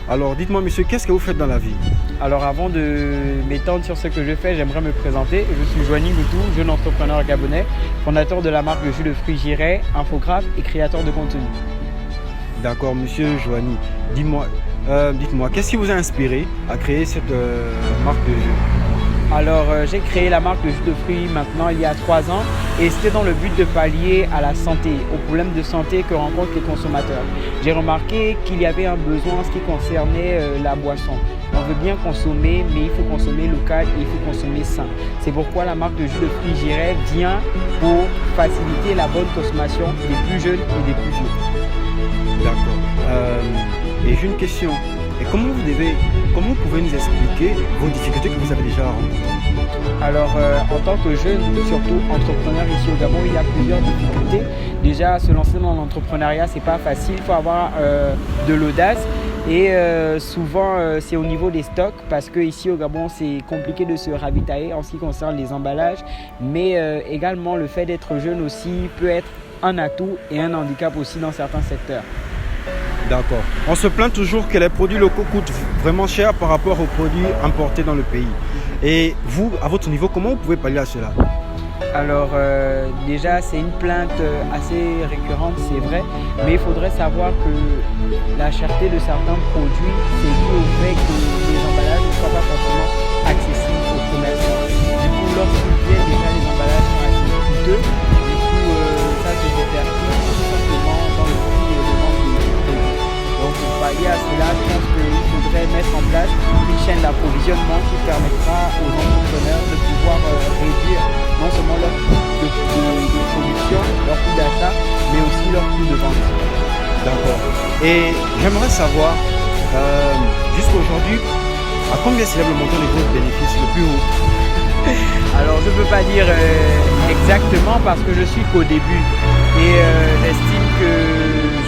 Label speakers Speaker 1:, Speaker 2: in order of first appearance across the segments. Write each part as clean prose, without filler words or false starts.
Speaker 1: Alors dites-moi monsieur, qu'est-ce que vous faites dans la vie?
Speaker 2: Alors avant de m'étendre sur ce que je fais, j'aimerais me présenter. Je suis Joanie Goutou, jeune entrepreneur gabonais, fondateur de la marque de jus de fruits Jiret, infographe et créateur de contenu.
Speaker 1: D'accord monsieur Joanie, dites-moi, qu'est-ce qui vous a inspiré à créer cette marque de jus?
Speaker 2: Alors j'ai créé la marque de jus de fruits maintenant il y a 3 ans et c'était dans le but de pallier à la santé, aux problèmes de santé que rencontrent les consommateurs. J'ai remarqué qu'il y avait un besoin en ce qui concernait la boisson. On veut bien consommer, mais il faut consommer local et il faut consommer sain. C'est pourquoi la marque de jus de fruits Jiret vient pour faciliter la bonne consommation des plus jeunes et des plus vieux.
Speaker 1: D'accord. Et j'ai une question. Et comment vous pouvez nous expliquer vos difficultés que vous avez déjà rencontrées?
Speaker 2: Alors, en tant que jeune, surtout entrepreneur ici au Gabon, il y a plusieurs difficultés. Déjà, se lancer dans l'entrepreneuriat, c'est pas facile. Il faut avoir de l'audace. Et souvent, c'est au niveau des stocks parce qu'ici au Gabon, c'est compliqué de se ravitailler en ce qui concerne les emballages. Mais également, le fait d'être jeune aussi peut être un atout et un handicap aussi dans certains secteurs.
Speaker 1: D'accord. On se plaint toujours que les produits locaux coûtent vraiment cher par rapport aux produits importés dans le pays. Et vous, à votre niveau, comment vous pouvez pallier à cela?
Speaker 2: Alors déjà c'est une plainte assez récurrente, c'est vrai, mais il faudrait savoir que la cherté de certains produits, c'est dû au fait que les emballages ne soient pas forcément accessibles aux commerçants. Du coup, lorsqu'ils viennent, déjà les emballages sont assez coûteux. Du coup, ça se répercute tout simplement dans le prix de vente des produits. Donc pour pallier à cela, je pense qu'il faudrait mettre en place une chaîne d'approvisionnement qui permettra aux entrepreneurs de pouvoir réduire non seulement leur coût de production, leur coût d'achat, mais aussi leur coût de vente.
Speaker 1: D'accord. Et j'aimerais savoir, jusqu'à aujourd'hui, à combien s'élève le montant de votre bénéfice le plus haut?
Speaker 2: Alors je ne peux pas dire exactement parce que je suis qu'au début et j'estime que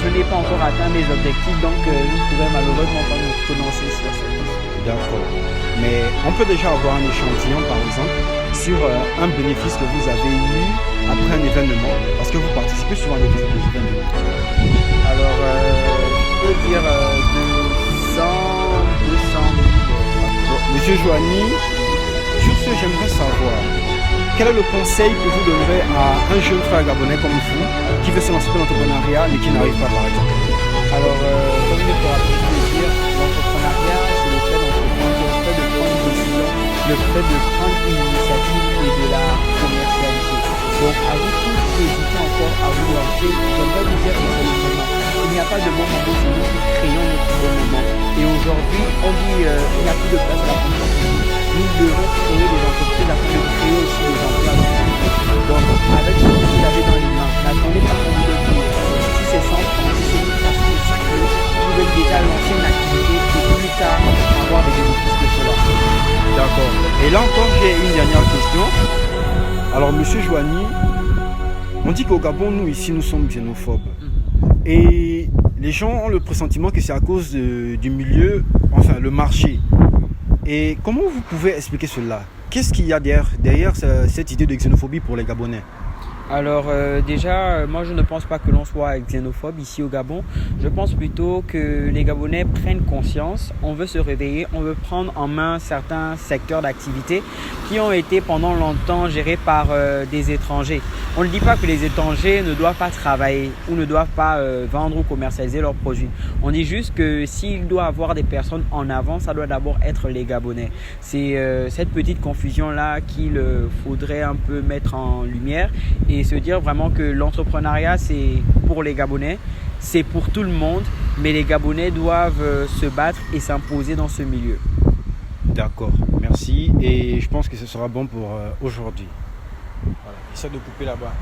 Speaker 2: je n'ai pas encore atteint mes objectifs, donc je ne pourrais malheureusement pas me prononcer sur cette question.
Speaker 1: D'accord. Mais on peut déjà avoir un échantillon par exemple sur un bénéfice que vous avez eu après un événement, parce que vous participez souvent à des événements.
Speaker 2: Alors je peux dire de 100, 200 000.
Speaker 1: Bon, monsieur Joanie, sur ce j'aimerais savoir quel est le conseil que vous donnerez à un jeune frère gabonais comme vous qui veut se lancer dans l'entrepreneuriat mais qui n'arrive pas par exemple?
Speaker 2: Alors comme il faut rappeler de dire, l'entrepreneuriat c'est le fait d'entreprendre, le fait de prendre une décision, le fait de prendre une initiative et de la commercialiser. Donc à vous tous qui hésitez encore à vous lancer, j'aimerais vous dire que c'est le moment. Il n'y a pas de bon moment, c'est nous qui créons notre bon moment. Et aujourd'hui, on dit il n'y a plus de place à la concurrence. Nous devons créer des entreprises afin de créer aussi des emplois. Donc avec ce que vous avez dans les mains, n'attendez pas qu'on vous donne tout. Si c'est 100 francs, si c'est 1000 francs, si c'est 5 euros, vous pouvez déjà lancer une activité et plus tard avoir des bénéfices de cela.
Speaker 1: D'accord. Et là encore, j'ai une dernière question. Alors, monsieur Joanie, on dit qu'au Gabon, nous ici, nous sommes xénophobes. Et les gens ont le pressentiment que c'est à cause du milieu, enfin le marché. Et comment vous pouvez expliquer cela? Qu'est-ce qu'il y a derrière cette idée de xénophobie pour les Gabonais?
Speaker 2: Alors déjà, moi je ne pense pas que l'on soit xénophobe ici au Gabon. Je pense plutôt que les Gabonais prennent conscience, on veut se réveiller, on veut prendre en main certains secteurs d'activité qui ont été pendant longtemps gérés par des étrangers. On ne dit pas que les étrangers ne doivent pas travailler ou ne doivent pas vendre ou commercialiser leurs produits. On dit juste que s'il doit y avoir des personnes en avant, ça doit d'abord être les Gabonais. C'est cette petite confusion-là qu'il faudrait un peu mettre en lumière et se dire vraiment que l'entrepreneuriat, c'est pour les Gabonais, c'est pour tout le monde, mais les Gabonais doivent se battre et s'imposer dans ce milieu.
Speaker 1: D'accord, merci. Et je pense que ce sera bon pour aujourd'hui. Voilà, essaie de couper là-bas.